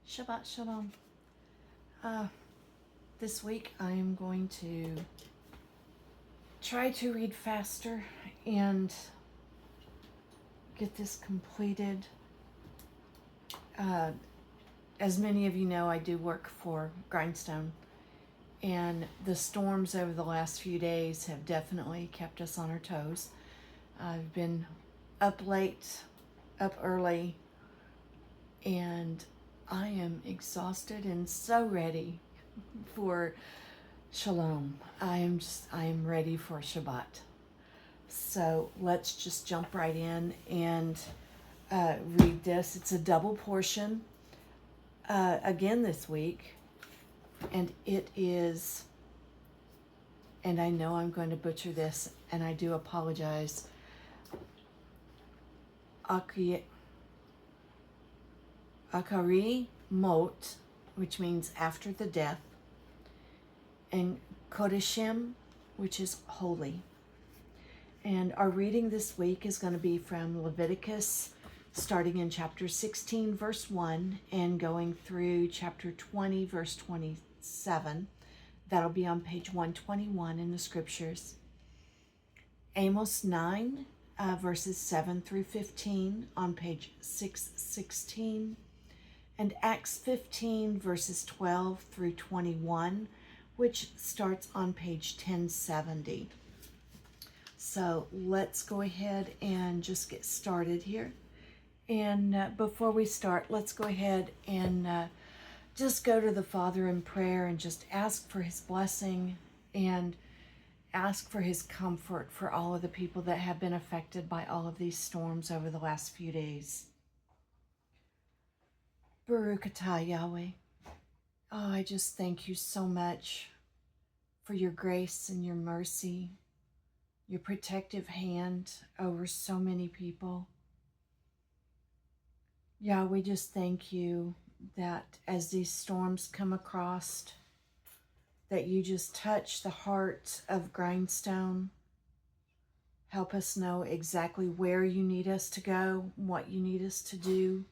Shabbat Shalom. This week I am going to try to read faster and get this completed. As many of you know, I do work for Grindstone, and the storms over the last few days have definitely kept us on our toes. I've been up late, up early, and I am exhausted and so ready for Shalom. I am ready for Shabbat. So let's just jump right in and read this. It's a double portion again this week, and it is, and I know I'm going to butcher this, and I do apologize. Acharei mot, which means after the death, and Kedoshim, which is holy. And our reading this week is going to be from Leviticus, starting in chapter 16, verse 1, and going through chapter 20, verse 27. That'll be on page 121 in the scriptures. Amos 9, verses 7 through 15 on page 616. And Acts 15, verses 12 through 21, which starts on page 1070. So let's go ahead and just get started here. And before we start, let's go ahead and just go to the Father in prayer and just ask for his blessing and ask for his comfort for all of the people that have been affected by all of these storms over the last few days. Baruch atah Yahweh. Oh, I just thank you so much for your grace and your mercy, your protective hand over so many people. Yeah, we just thank you that as these storms come across, that you just touch the heart of Grindstone. Help us know exactly where you need us to go, what you need us to do,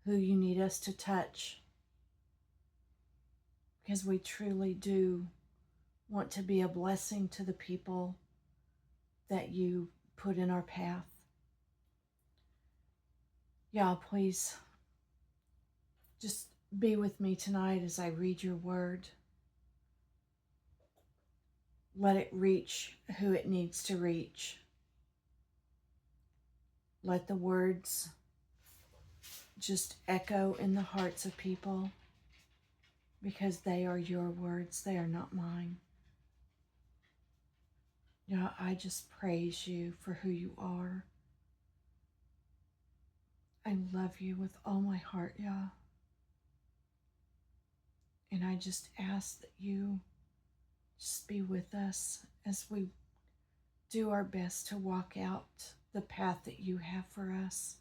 who you need us to touch. Because we truly do want to be a blessing to the people that you put in our path. Yeah, please just be with me tonight as I read your word. Let it reach who it needs to reach. Let the words just echo in the hearts of people, because they are your words, they are not mine. Yeah, I just praise you for who you are. I love you with all my heart, Yah. And I just ask that you just be with us as we do our best to walk out the path that you have for us.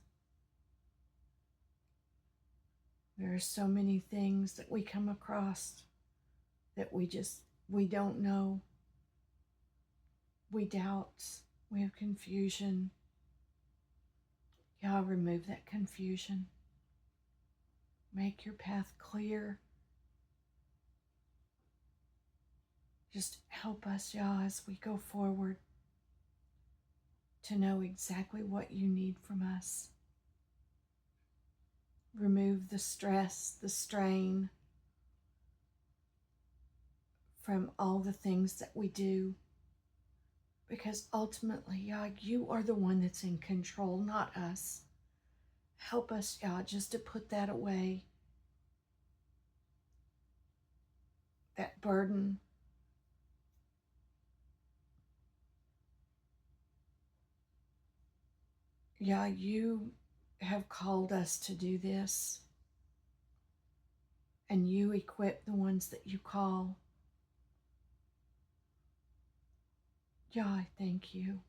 There are so many things that we come across that we don't know. We doubt, we have confusion. Yah, remove that confusion. Make your path clear. Just help us, Yah, as we go forward to know exactly what you need from us. Remove the stress, the strain from all the things that we do. Because ultimately, Yah, you are the one that's in control, not us. Help us, Yah, just to put that away. That burden. Yah, you have called us to do this. And you equip the ones that you call. Yah, I thank you.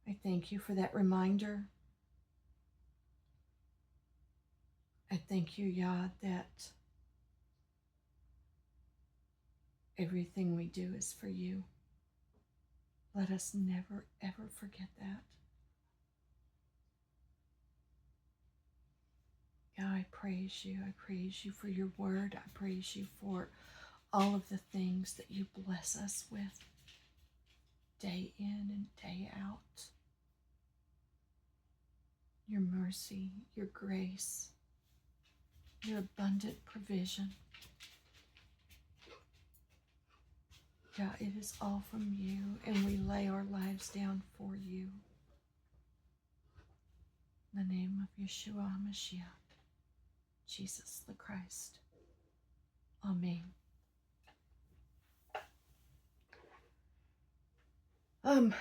I thank you for that reminder. I thank you, Yah, that everything we do is for you. Let us never, ever forget that. Yah, I praise you. I praise you for your word. I praise you for all of the things that you bless us with day in and day out. Your mercy, your grace, your abundant provision. God, it is all from you, and we lay our lives down for you. In the name of Yeshua HaMashiach, Jesus the Christ. Amen.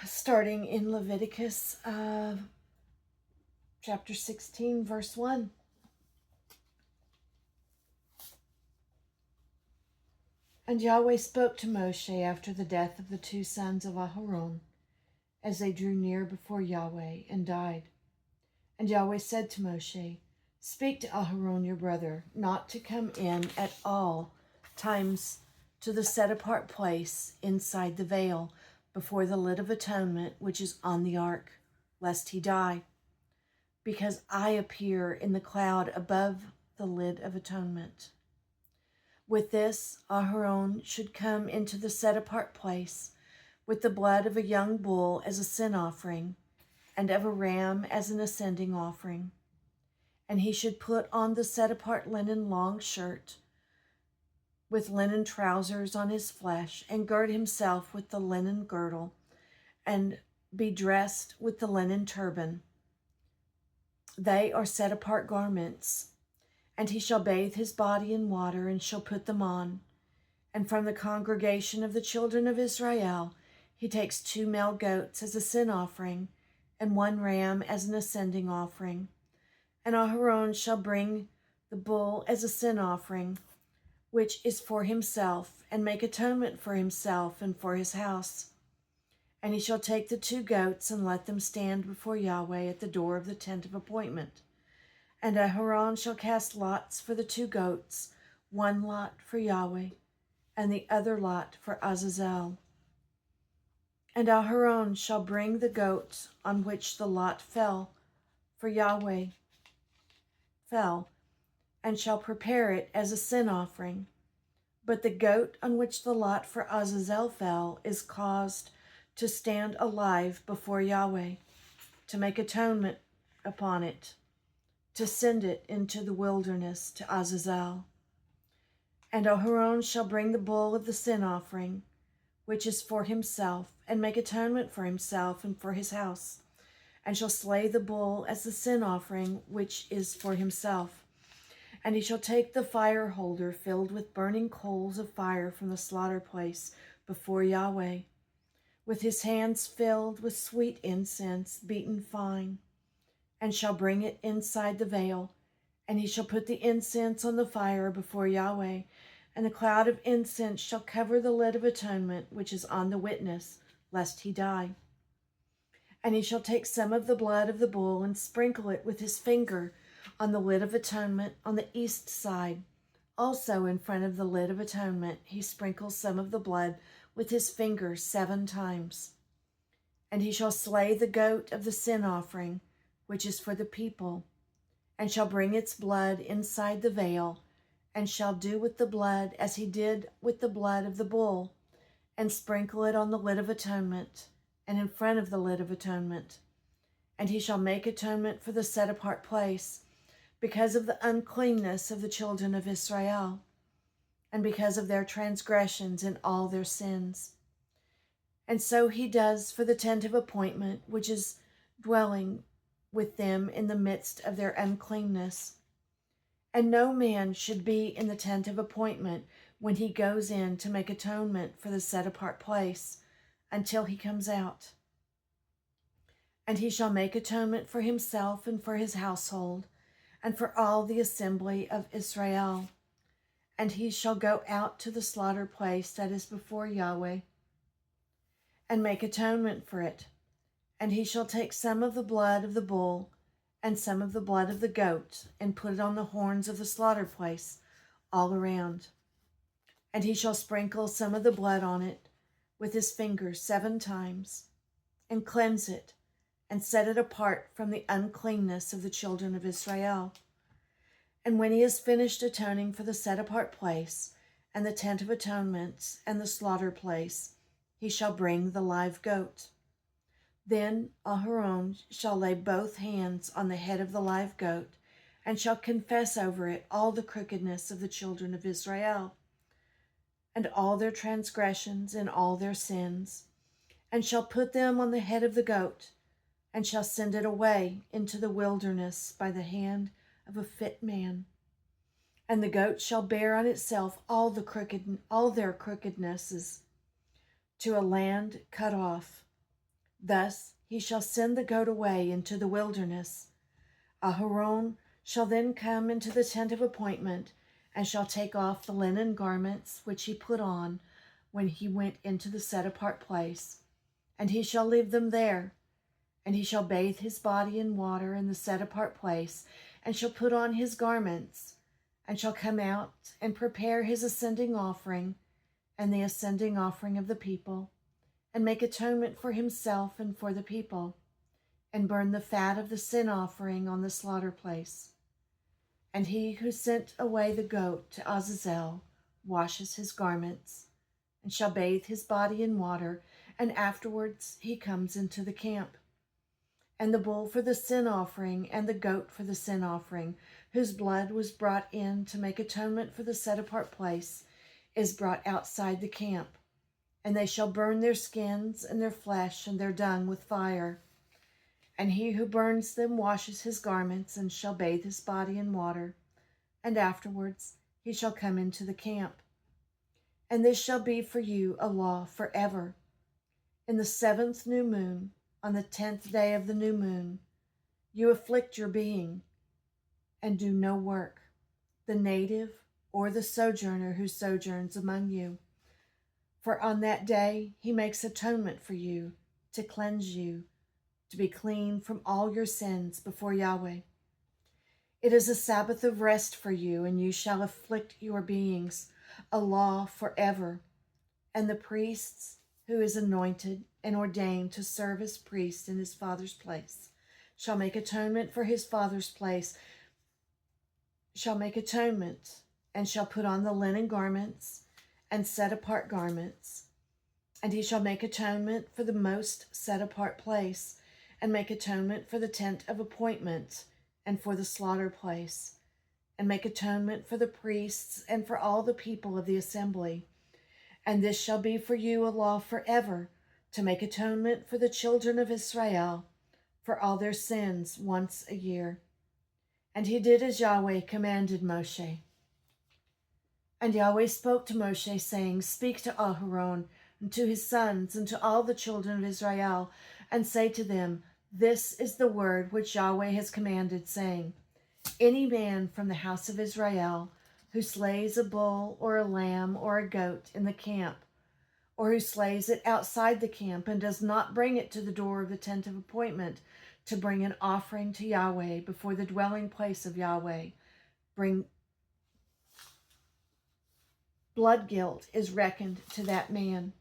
Starting in Leviticus chapter 16, verse 1. And Yahweh spoke to Moshe after the death of the two sons of Aharon, as they drew near before Yahweh and died. And Yahweh said to Moshe, speak to Aharon your brother, not to come in at all times to the set-apart place inside the veil, before the lid of atonement which is on the ark, lest he die, because I appear in the cloud above the lid of atonement. With this, Aharon should come into the set-apart place with the blood of a young bull as a sin offering, and of a ram as an ascending offering. And he should put on the set-apart linen long shirt, with linen trousers on his flesh, and gird himself with the linen girdle, and be dressed with the linen turban. They are set-apart garments. And he shall bathe his body in water, and shall put them on. And from the congregation of the children of Israel he takes 2 male goats as a sin offering, and 1 ram as an ascending offering. And Aharon shall bring the bull as a sin offering, which is for himself, and make atonement for himself and for his house. And he shall take the 2 goats, and let them stand before Yahweh at the door of the tent of appointment. And Aharon shall cast lots for the 2 goats, 1 lot for Yahweh, and the other lot for Azazel. And Aharon shall bring the goat on which the lot fell for Yahweh, and shall prepare it as a sin offering. But the goat on which the lot for Azazel fell is caused to stand alive before Yahweh, to make atonement upon it, to send it into the wilderness to Azazel. And Aharon shall bring the bull of the sin offering, which is for himself, and make atonement for himself and for his house, and shall slay the bull as the sin offering, which is for himself. And he shall take the fire holder filled with burning coals of fire from the slaughter place before Yahweh, with his hands filled with sweet incense beaten fine, and shall bring it inside the veil. And he shall put the incense on the fire before Yahweh, and the cloud of incense shall cover the lid of atonement which is on the witness, lest he die. And he shall take some of the blood of the bull and sprinkle it with his finger on the lid of atonement on the east side. Also in front of the lid of atonement he sprinkles some of the blood with his finger 7 times. And he shall slay the goat of the sin offering, which is for the people, and shall bring its blood inside the veil, and shall do with the blood as he did with the blood of the bull, and sprinkle it on the lid of atonement, and in front of the lid of atonement. And he shall make atonement for the set-apart place, because of the uncleanness of the children of Israel, and because of their transgressions and all their sins. And so he does for the tent of appointment, which is dwelling with them in the midst of their uncleanness. And no man should be in the tent of appointment when he goes in to make atonement for the set-apart place, until he comes out. And he shall make atonement for himself and for his household, and for all the assembly of Israel. And he shall go out to the slaughter place that is before Yahweh, and make atonement for it. And he shall take some of the blood of the bull and some of the blood of the goat, and put it on the horns of the slaughter place all around. And he shall sprinkle some of the blood on it with his finger 7 times, and cleanse it, and set it apart from the uncleanness of the children of Israel. And when he has finished atoning for the set-apart place, and the tent of atonement, and the slaughter place, he shall bring the live goat. Then Aharon shall lay both hands on the head of the live goat, and shall confess over it all the crookedness of the children of Israel, and all their transgressions and all their sins, and shall put them on the head of the goat, and shall send it away into the wilderness by the hand of a fit man. And the goat shall bear on itself all their crookednesses to a land cut off. Thus he shall send the goat away into the wilderness. Aharon shall then come into the tent of appointment, and shall take off the linen garments which he put on when he went into the set-apart place, and he shall leave them there. And he shall bathe his body in water in the set-apart place, and shall put on his garments, and shall come out and prepare his ascending offering and the ascending offering of the people, and make atonement for himself and for the people, and burn the fat of the sin offering on the slaughter place. And he who sent away the goat to Azazel washes his garments, and shall bathe his body in water, and afterwards he comes into the camp. And the bull for the sin offering, and the goat for the sin offering, whose blood was brought in to make atonement for the set-apart place, is brought outside the camp. And they shall burn their skins and their flesh and their dung with fire. And he who burns them washes his garments, and shall bathe his body in water, and afterwards he shall come into the camp. And this shall be for you a law forever. In the 7th new moon, on the 10th day of the new moon, you afflict your being, and do no work, the native or the sojourner who sojourns among you. For on that day he makes atonement for you, to cleanse you, to be clean from all your sins before Yahweh. It is a Sabbath of rest for you, and you shall afflict your beings, a law forever. And the priests who is anointed and ordained to serve as priest in his father's place shall make atonement for his father's place, shall make atonement, and shall put on the linen garments and set apart garments. And he shall make atonement for the most set apart place, and make atonement for the tent of appointment, and for the slaughter place, and make atonement for the priests and for all the people of the assembly. And this shall be for you a law forever, to make atonement for the children of Israel for all their sins once a year. And he did as Yahweh commanded Moshe. And Yahweh spoke to Moshe, saying, Speak to Aharon and to his sons and to all the children of Israel, and say to them, This is the word which Yahweh has commanded, saying, Any man from the house of Israel who slays a bull or a lamb or a goat in the camp, or who slays it outside the camp and does not bring it to the door of the tent of appointment to bring an offering to Yahweh before the dwelling place of Yahweh, blood guilt is reckoned to that man.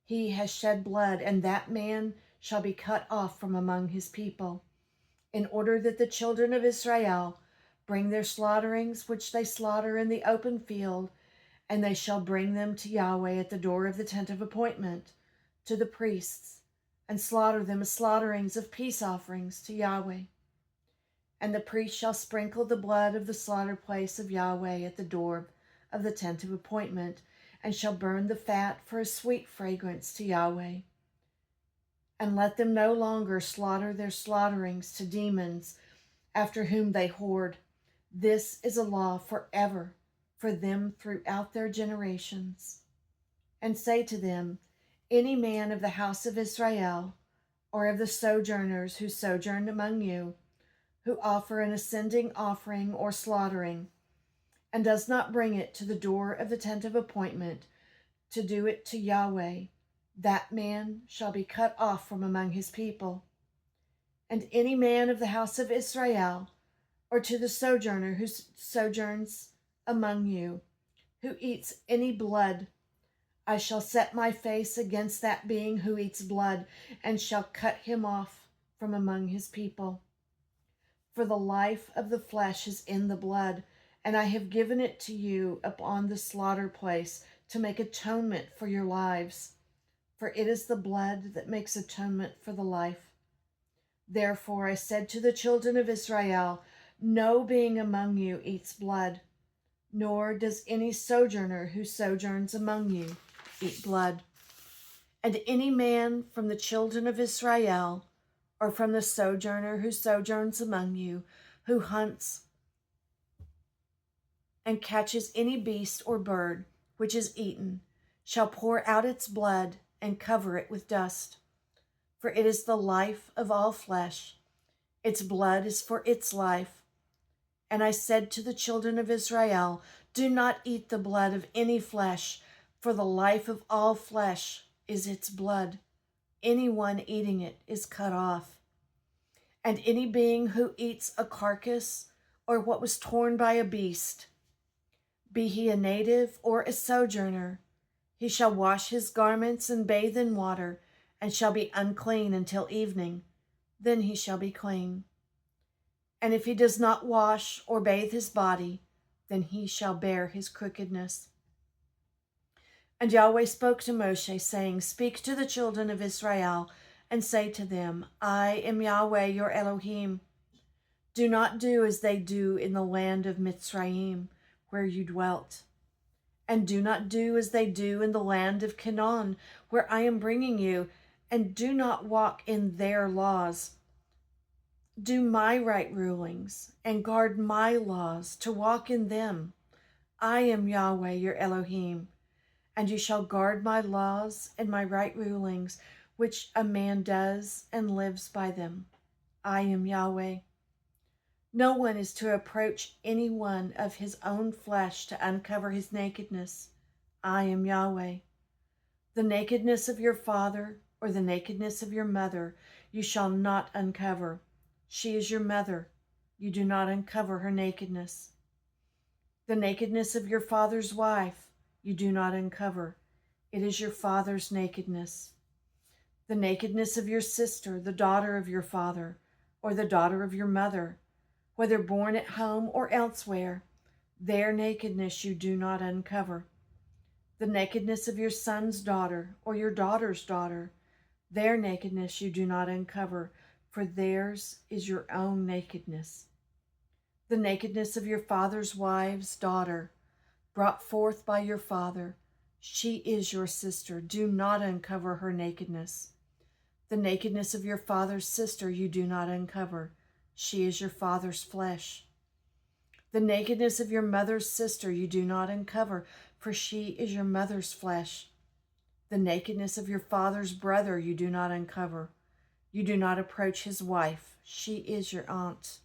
He has shed blood, and that man shall be cut off from among his people, in order that the children of Israel bring their slaughterings which they slaughter in the open field, and they shall bring them to Yahweh at the door of the tent of appointment, to the priests, and slaughter them as slaughterings of peace offerings to Yahweh. And the priest shall sprinkle the blood of the slaughter place of Yahweh at the door of the tent of appointment, and shall burn the fat for a sweet fragrance to Yahweh. And let them no longer slaughter their slaughterings to demons, after whom they whored. This is a law forever for them throughout their generations. And say to them, Any man of the house of Israel, or of the sojourners who sojourn among you, who offer an ascending offering or slaughtering, and does not bring it to the door of the tent of appointment to do it to Yahweh, that man shall be cut off from among his people. And any man of the house of Israel, or to the sojourner who sojourns among you, who eats any blood, I shall set my face against that being who eats blood, and shall cut him off from among his people. For the life of the flesh is in the blood, and I have given it to you upon the slaughter place to make atonement for your lives. For it is the blood that makes atonement for the life. Therefore I said to the children of Israel, no being among you eats blood, nor does any sojourner who sojourns among you eat blood. And any man from the children of Israel, or from the sojourner who sojourns among you, who hunts and catches any beast or bird which is eaten, shall pour out its blood and cover it with dust. For it is the life of all flesh. Its blood is for its life. And I said to the children of Israel, do not eat the blood of any flesh, for the life of all flesh is its blood. Anyone eating it is cut off. And any being who eats a carcass or what was torn by a beast, be he a native or a sojourner, he shall wash his garments and bathe in water, and shall be unclean until evening. Then he shall be clean. And if he does not wash or bathe his body, then he shall bear his crookedness. And Yahweh spoke to Moshe, saying, speak to the children of Israel, and say to them, I am Yahweh your Elohim. Do not do as they do in the land of Mitzrayim, where you dwelt. And do not do as they do in the land of Canaan, where I am bringing you, and do not walk in their laws. Do my right rulings, and guard my laws, to walk in them. I am Yahweh your Elohim, and you shall guard my laws and my right rulings, which a man does and lives by them. I am Yahweh. No one is to approach any one of his own flesh to uncover his nakedness. I am Yahweh. The nakedness of your father or the nakedness of your mother you shall not uncover. She is your mother. You do not uncover her nakedness. The nakedness of your father's wife you do not uncover. It is your father's nakedness. The nakedness of your sister, the daughter of your father, or the daughter of your mother, whether born at home or elsewhere, their nakedness you do not uncover. The nakedness of your son's daughter or your daughter's daughter, their nakedness you do not uncover, for theirs is your own nakedness. The nakedness of your father's wife's daughter, brought forth by your father, she is your sister. Do not uncover her nakedness. The nakedness of your father's sister you do not uncover. She is your father's flesh. The nakedness of your mother's sister you do not uncover, for she is your mother's flesh. The nakedness of your father's brother you do not uncover. You do not approach his wife. She is your aunt.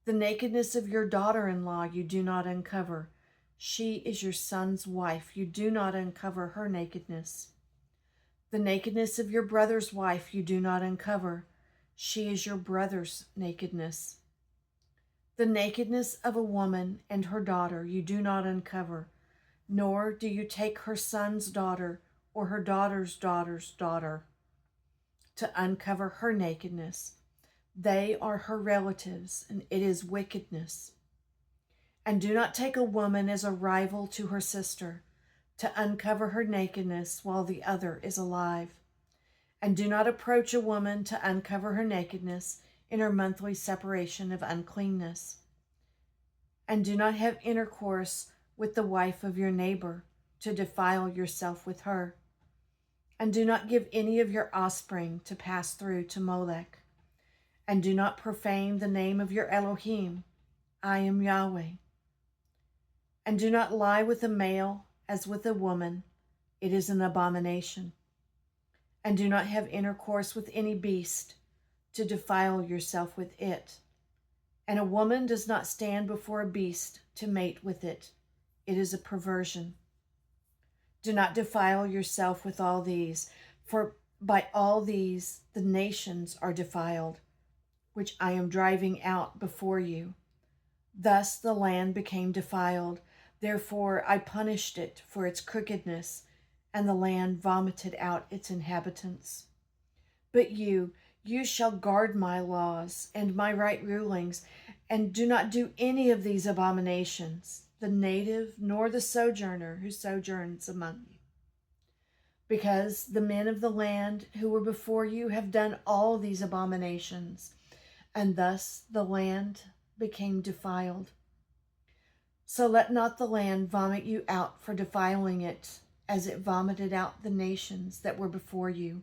The nakedness of your daughter-in-law you do not uncover. She is your son's wife. You do not uncover her nakedness. The nakedness of your brother's wife you do not uncover. She is your brother's nakedness. The nakedness of a woman and her daughter you do not uncover, nor do you take her son's daughter or her daughter's daughter's daughter to uncover her nakedness. They are her relatives, and it is wickedness. And do not take a woman as a rival to her sister, to uncover her nakedness while the other is alive. And do not approach a woman to uncover her nakedness in her monthly separation of uncleanness. And do not have intercourse with the wife of your neighbor, to defile yourself with her. And do not give any of your offspring to pass through to Molech. And do not profane the name of your Elohim. I am Yahweh. And do not lie with a male as with a woman. It is an abomination. And do not have intercourse with any beast, to defile yourself with it. And a woman does not stand before a beast to mate with it. It is a perversion. Do not defile yourself with all these, for by all these the nations are defiled, which I am driving out before you. Thus the land became defiled. Therefore I punished it for its crookedness, and the land vomited out its inhabitants. But you You shall guard my laws and my right rulings, and do not do any of these abominations, the native nor the sojourner who sojourns among you. Because the men of the land who were before you have done all these abominations, and thus the land became defiled. So let not the land vomit you out for defiling it, as it vomited out the nations that were before you.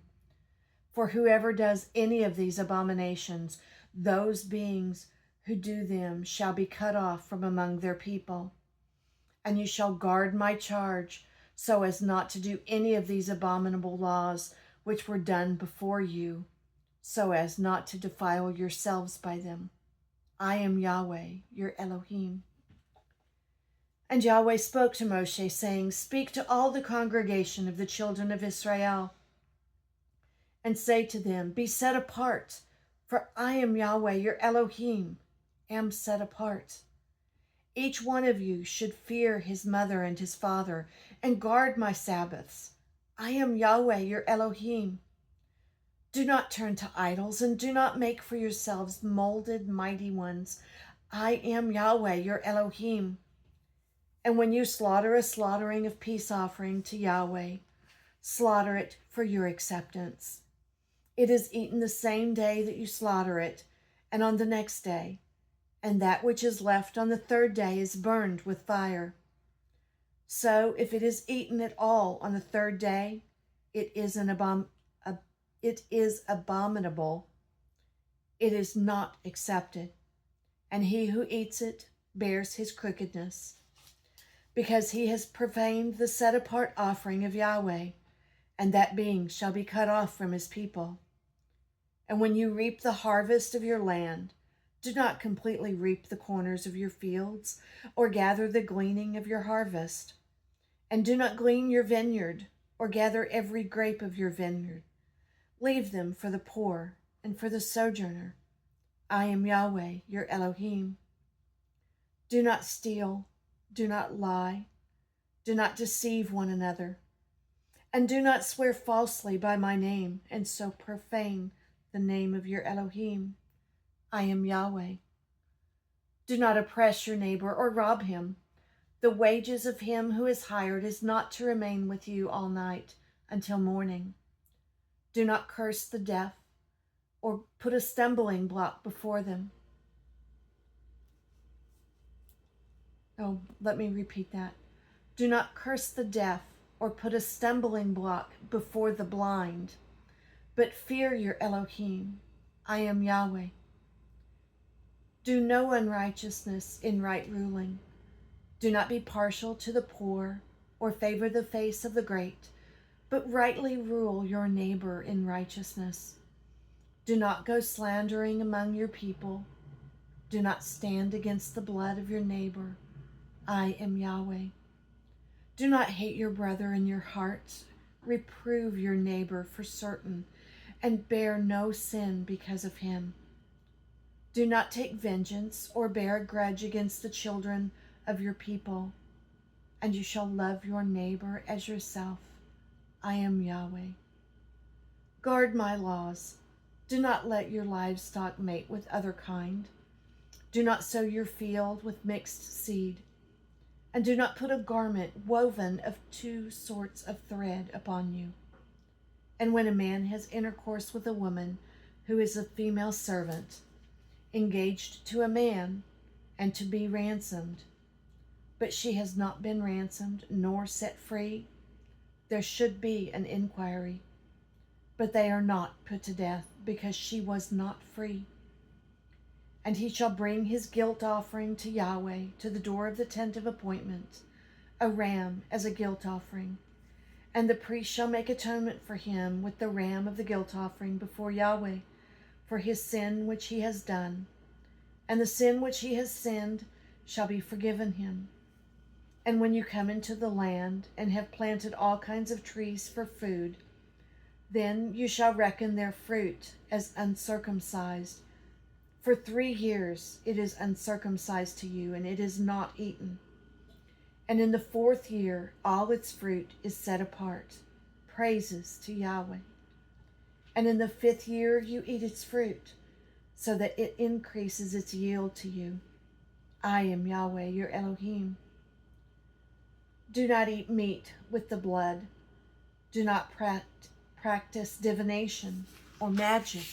For whoever does any of these abominations, those beings who do them shall be cut off from among their people. And you shall guard my charge, so as not to do any of these abominable laws which were done before you, so as not to defile yourselves by them. I am Yahweh, your Elohim. And Yahweh spoke to Moshe, saying, Speak to all the congregation of the children of Israel, and say to them, Be set apart, for I am Yahweh, your Elohim, am set apart. Each one of you should fear his mother and his father, and guard my Sabbaths. I am Yahweh, your Elohim. Do not turn to idols, and do not make for yourselves molded mighty ones. I am Yahweh, your Elohim. And when you slaughter a slaughtering of peace offering to Yahweh, slaughter it for your acceptance. It is eaten the same day that you slaughter it, and on the next day, and that which is left on the third day is burned with fire. So if it is eaten at all on the third day, it is abominable. It is not accepted, and he who eats it bears his crookedness, because he has profaned the set-apart offering of Yahweh, and that being shall be cut off from his people. And when you reap the harvest of your land, do not completely reap the corners of your fields, or gather the gleaning of your harvest. And do not glean your vineyard, or gather every grape of your vineyard. Leave them for the poor and for the sojourner. I am Yahweh, your Elohim. Do not steal, do not lie, do not deceive one another, and do not swear falsely by my name, and so profane the name of your Elohim. I am Yahweh. Do not oppress your neighbor or rob him. The wages of him who is hired is not to remain with you all night until morning. Do not curse the deaf or put a stumbling block before them. Oh, let me repeat that. Do not curse the deaf or put a stumbling block before the blind, but fear your Elohim. I am Yahweh. Do no unrighteousness in right ruling. Do not be partial to the poor or favor the face of the great, but rightly rule your neighbor in righteousness. Do not go slandering among your people. Do not stand against the blood of your neighbor. I am Yahweh. Do not hate your brother in your heart. Reprove your neighbor for certain, and bear no sin because of him. Do not take vengeance or bear a grudge against the children of your people, and you shall love your neighbor as yourself. I am Yahweh. Guard my laws. Do not let your livestock mate with other kind. Do not sow your field with mixed seed. And do not put a garment woven of two sorts of thread upon you. And when a man has intercourse with a woman who is a female servant, engaged to a man and to be ransomed, but she has not been ransomed nor set free, there should be an inquiry. But they are not put to death, because she was not free. And he shall bring his guilt offering to Yahweh to the door of the tent of appointment, a ram as a guilt offering. And the priest shall make atonement for him with the ram of the guilt offering before Yahweh for his sin which he has done. And the sin which he has sinned shall be forgiven him. And when you come into the land and have planted all kinds of trees for food, then you shall reckon their fruit as uncircumcised. For 3 years it is uncircumcised to you, and it is not eaten. And in the 4th year all its fruit is set apart. Praises to Yahweh. and in the 5th year you eat its fruit, so that it increases its yield to you. I am Yahweh, your Elohim. Do not eat meat with the blood. Do not practice divination or magic.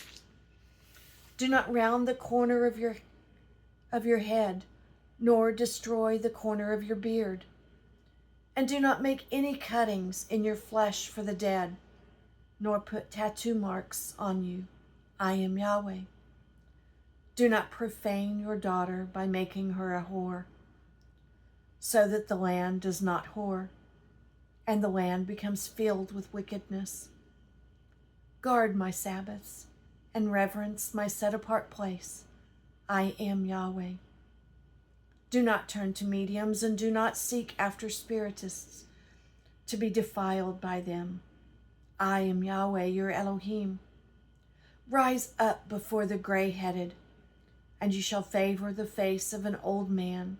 Do not round the corner of your head, nor destroy the corner of your beard. And do not make any cuttings in your flesh for the dead, nor put tattoo marks on you. I am Yahweh. Do not profane your daughter by making her a whore, so that the land does not whore, and the land becomes filled with wickedness. Guard my Sabbaths and reverence my set-apart place. I am Yahweh. Do not turn to mediums, and do not seek after spiritists to be defiled by them. I am Yahweh, your Elohim. Rise up before the gray-headed, and you shall favor the face of an old man,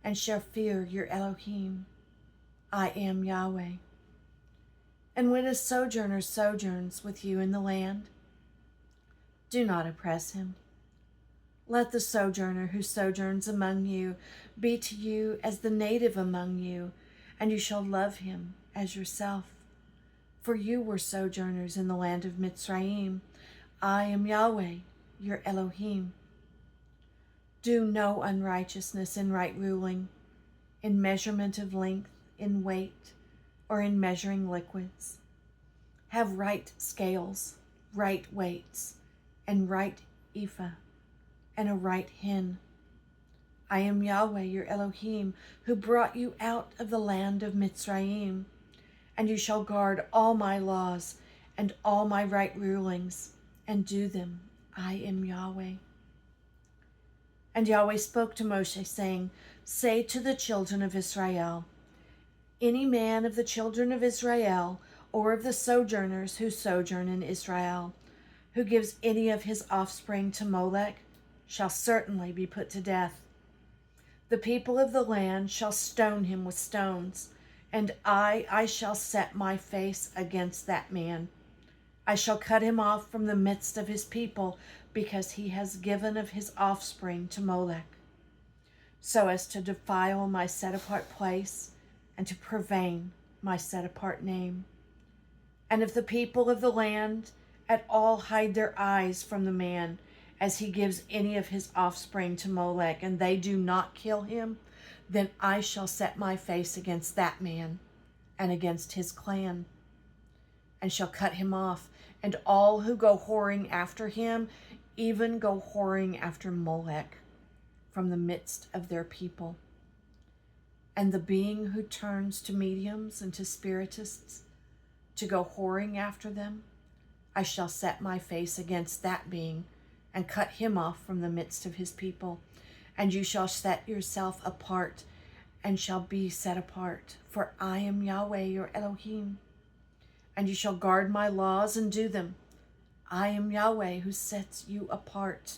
and shall fear your Elohim. I am Yahweh. And when a sojourner sojourns with you in the land, do not oppress him. Let the sojourner who sojourns among you be to you as the native among you, and you shall love him as yourself. For you were sojourners in the land of Mitzrayim. I am Yahweh, your Elohim. Do no unrighteousness in right ruling, in measurement of length, in weight, or in measuring liquids. Have right scales, right weights, and right ephah, and a right hin. I am Yahweh, your Elohim, who brought you out of the land of Mitzrayim, and you shall guard all my laws and all my right rulings, and do them. I am Yahweh. And Yahweh spoke to Moshe, saying, Say to the children of Israel, any man of the children of Israel, or of the sojourners who sojourn in Israel, who gives any of his offspring to Molech, shall certainly be put to death. The people of the land shall stone him with stones, and I shall set my face against that man. I shall cut him off from the midst of his people, because he has given of his offspring to Molech, so as to defile my set-apart place and to profane my set-apart name. And if the people of the land at all hide their eyes from the man, as he gives any of his offspring to Molech, and they do not kill him, then I shall set my face against that man and against his clan, and shall cut him off, and all who go whoring after him, even go whoring after Molech, from the midst of their people. And the being who turns to mediums and to spiritists to go whoring after them, I shall set my face against that being and cut him off from the midst of his people. And you shall set yourself apart and shall be set apart, for I am Yahweh your Elohim. And you shall guard my laws and do them. I am Yahweh who sets you apart.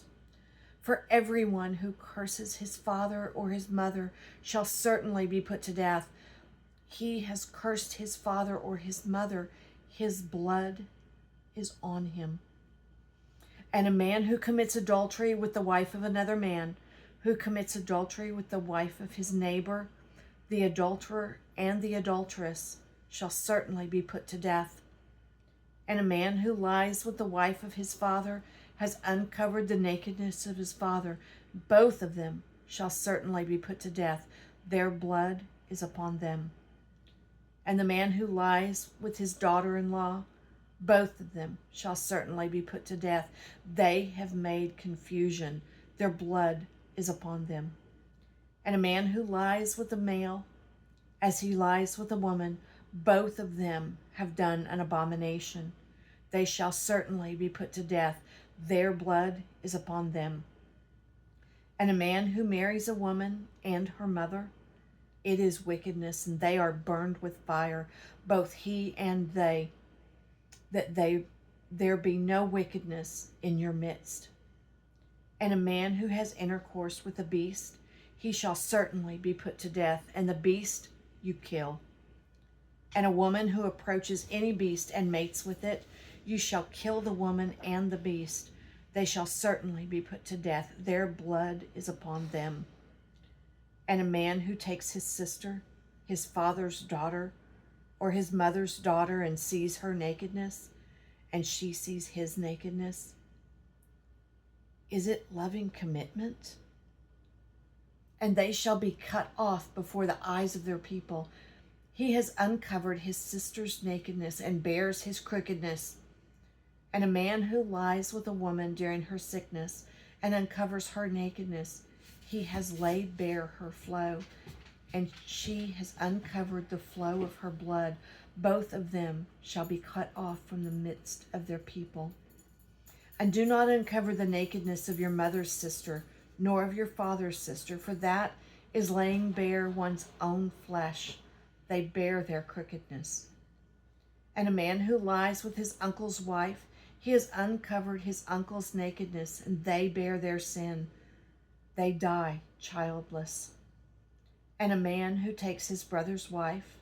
For everyone who curses his father or his mother shall certainly be put to death. He has cursed his father or his mother. His blood is on him. And a man who commits adultery with the wife of another man, who commits adultery with the wife of his neighbor, the adulterer and the adulteress, shall certainly be put to death. And a man who lies with the wife of his father has uncovered the nakedness of his father. Both of them shall certainly be put to death. Their blood is upon them. And the man who lies with his daughter-in-law, both of them shall certainly be put to death. They have made confusion. Their blood is upon them. And a man who lies with a male, as he lies with a woman, both of them have done an abomination. They shall certainly be put to death. Their blood is upon them. And a man who marries a woman and her mother, it is wickedness, and they are burned with fire, both he and they, that there be no wickedness in your midst. And a man who has intercourse with a beast, he shall certainly be put to death, and the beast you kill. And a woman who approaches any beast and mates with it, You shall kill the woman and the beast. They shall certainly be put to death. Their blood is upon them. And a man who takes his sister, his father's daughter, or his mother's daughter, and sees her nakedness, and she sees his nakedness, is it loving commitment? And they shall be cut off before the eyes of their people. He has uncovered his sister's nakedness and bears his crookedness. And a man who lies with a woman during her sickness and uncovers her nakedness, he has laid bare her flow, and she has uncovered the flow of her blood. Both of them shall be cut off from the midst of their people. And do not uncover the nakedness of your mother's sister, nor of your father's sister, for that is laying bare one's own flesh. They bear their crookedness. And a man who lies with his uncle's wife, he has uncovered his uncle's nakedness, and they bear their sin. They die childless. And a man who takes his brother's wife,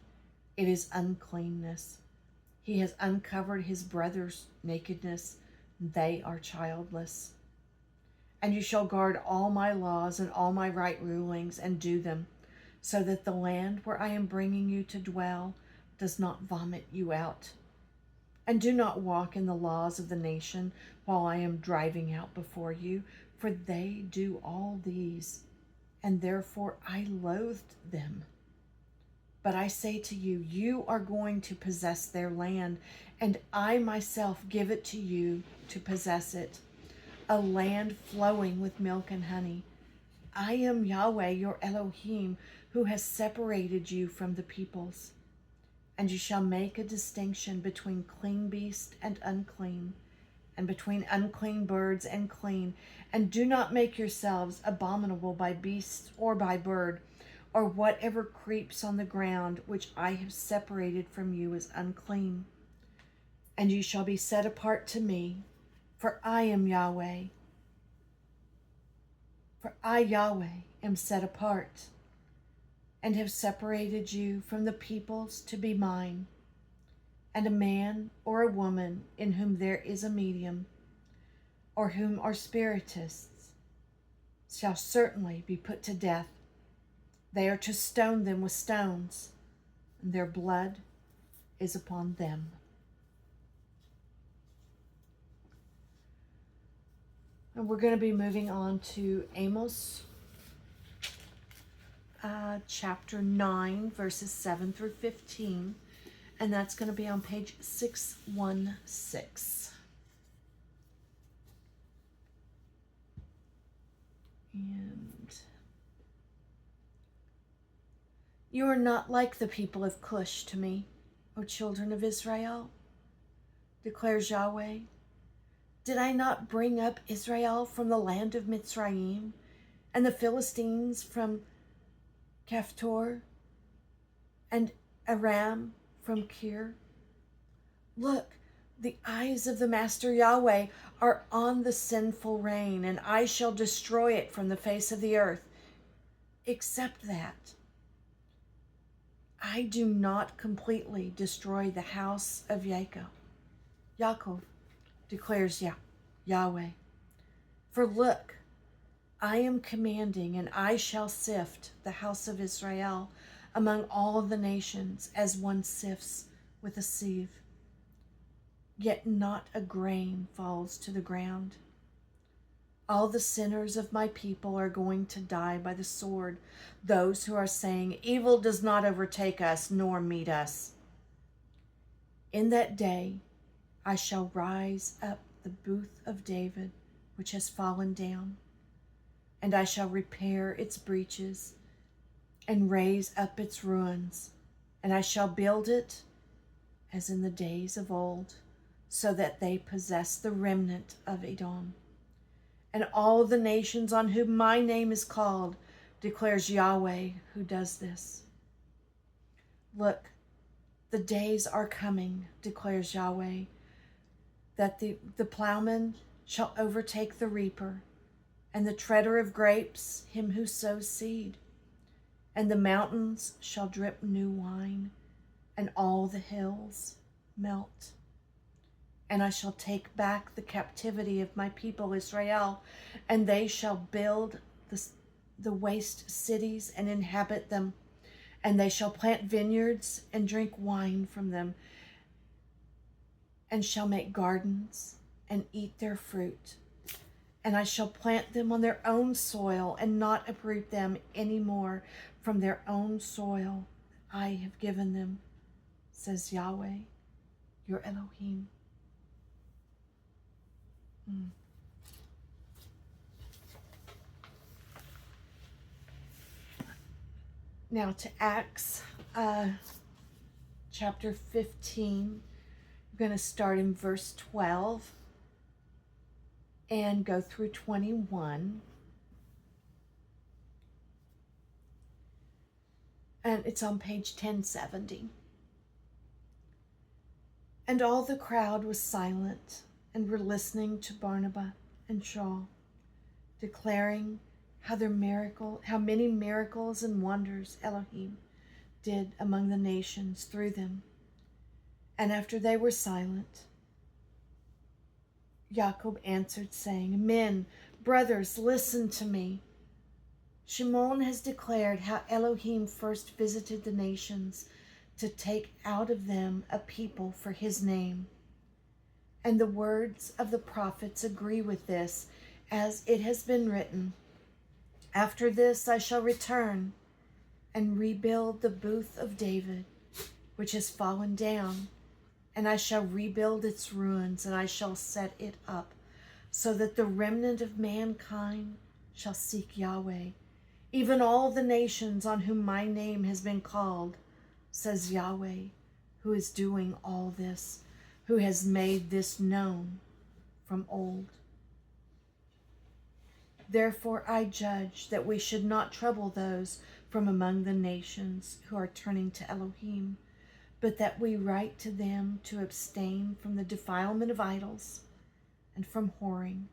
it is uncleanness. He has uncovered his brother's nakedness. They are childless. And you shall guard all my laws and all my right rulings and do them, so that the land where I am bringing you to dwell does not vomit you out. And do not walk in the laws of the nation while I am driving out before you, for they do all these, and therefore I loathed them. But I say to you, you are going to possess their land, and I myself give it to you to possess it, a land flowing with milk and honey. I am Yahweh, your Elohim, who has separated you from the peoples. And you shall make a distinction between clean beast and unclean, and between unclean birds and clean. And do not make yourselves abominable by beasts or by bird, or whatever creeps on the ground, which I have separated from you as unclean. And you shall be set apart to me, for I am Yahweh. For I, Yahweh, am set apart, and have separated you from the peoples to be mine. And a man or a woman in whom there is a medium, or whom are spiritists, shall certainly be put to death. They are to stone them with stones, and their blood is upon them. And we're going to be moving on to Amos chapter 9, verses 7 through 15. And that's going to be on page 616. And you are not like the people of Cush to me, O children of Israel, declares Yahweh. Did I not bring up Israel from the land of Mitzrayim, and the Philistines from Caphtor, and Aram from Kir? Look, the eyes of the Master Yahweh are on the sinful rain, and I shall destroy it from the face of the earth. Except that I do not completely destroy the house of Yaakov, declares Yahweh. For look, I am commanding, and I shall sift the house of Israel among all the nations as one sifts with a sieve. Yet not a grain falls to the ground. All the sinners of my people are going to die by the sword, those who are saying, evil does not overtake us nor meet us. In that day I shall rise up the booth of David, which has fallen down, and I shall repair its breaches and raise up its ruins, and I shall build it as in the days of old, so that they possess the remnant of Edom. And all the nations on whom my name is called, declares Yahweh, who does this. Look, the days are coming, declares Yahweh, that the plowman shall overtake the reaper, and the treader of grapes him who sows seed. And the mountains shall drip new wine, and all the hills melt. And I shall take back the captivity of my people Israel, and they shall build the waste cities and inhabit them. And they shall plant vineyards and drink wine from them, and shall make gardens and eat their fruit. And I shall plant them on their own soil and not uproot them any more from their own soil I have given them, says Yahweh, your Elohim. Now to Acts chapter 15. I'm going to start in verse 12 and go through 21. And it's on page 1070. And all the crowd was silent and were listening to Barnabas and Saul, declaring how many miracles and wonders Elohim did among the nations through them. And after they were silent, Jacob answered, saying, Men, brothers, listen to me. Shimon has declared how Elohim first visited the nations to take out of them a people for his name. And the words of the prophets agree with this, as it has been written, After this I shall return and rebuild the booth of David, which has fallen down, and I shall rebuild its ruins, and I shall set it up, so that the remnant of mankind shall seek Yahweh, even all the nations on whom my name has been called, says Yahweh, who is doing all this, who has made this known from old. Therefore I judge that we should not trouble those from among the nations who are turning to Elohim, but that we write to them to abstain from the defilement of idols, and from whoring,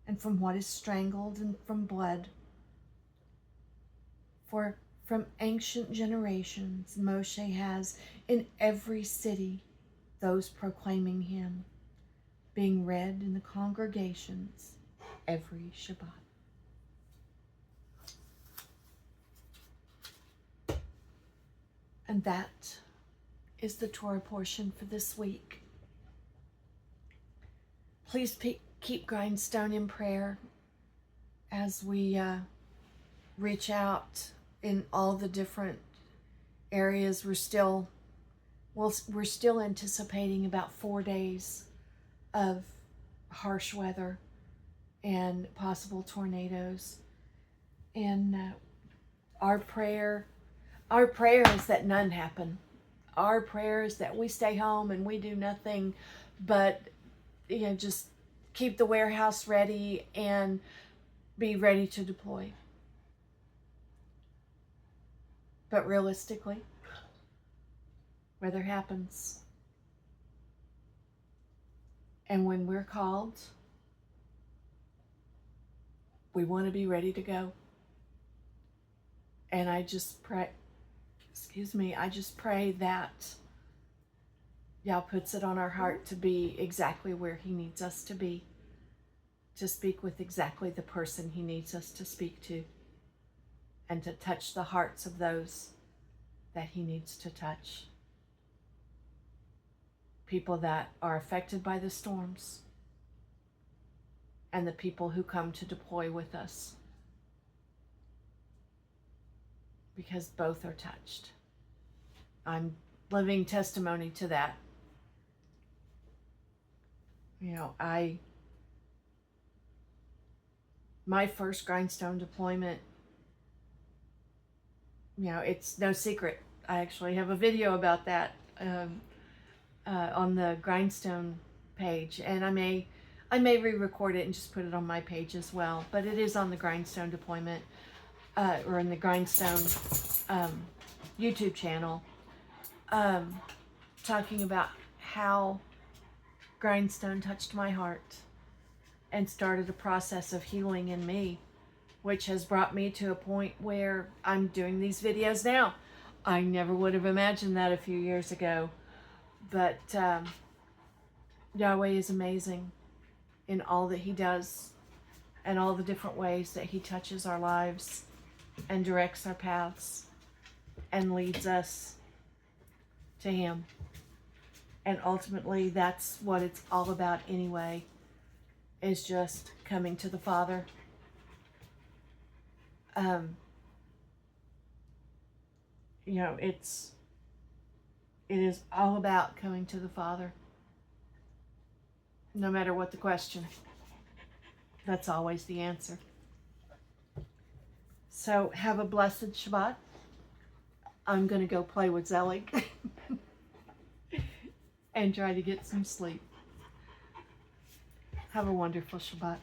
and from what is strangled, and from blood. For from ancient generations Moshe has in every city those proclaiming him, being read in the congregations every Shabbat. And that is the Torah portion for this week. Please keep Grindstone in prayer as we reach out in all the different areas. We're still anticipating about 4 days of harsh weather and possible tornadoes. And our prayer is that none happen. Our prayer is that we stay home and we do nothing but, just keep the warehouse ready and be ready to deploy. But realistically, weather happens. And when we're called, we want to be ready to go. And I just pray that Yah puts it on our heart to be exactly where he needs us to be, to speak with exactly the person he needs us to speak to, and to touch the hearts of those that he needs to touch. People that are affected by the storms, and the people who come to deploy with us, because both are touched. I'm living testimony to that. My first Grindstone deployment, it's no secret. I actually have a video about that on the Grindstone page, and I may re-record it and just put it on my page as well. But it is on the Grindstone deployment, or in the Grindstone YouTube channel, talking about how Grindstone touched my heart and started a process of healing in me, which has brought me to a point where I'm doing these videos now. I never would have imagined that a few years ago, but Yahweh is amazing in all that he does and all the different ways that he touches our lives and directs our paths and leads us to him. And ultimately, that's what it's all about anyway, is just coming to the Father. You know, it is all about coming to the Father. No matter what the question, that's always the answer. So have a blessed Shabbat. I'm going to go play with Zelig and try to get some sleep. Have a wonderful Shabbat.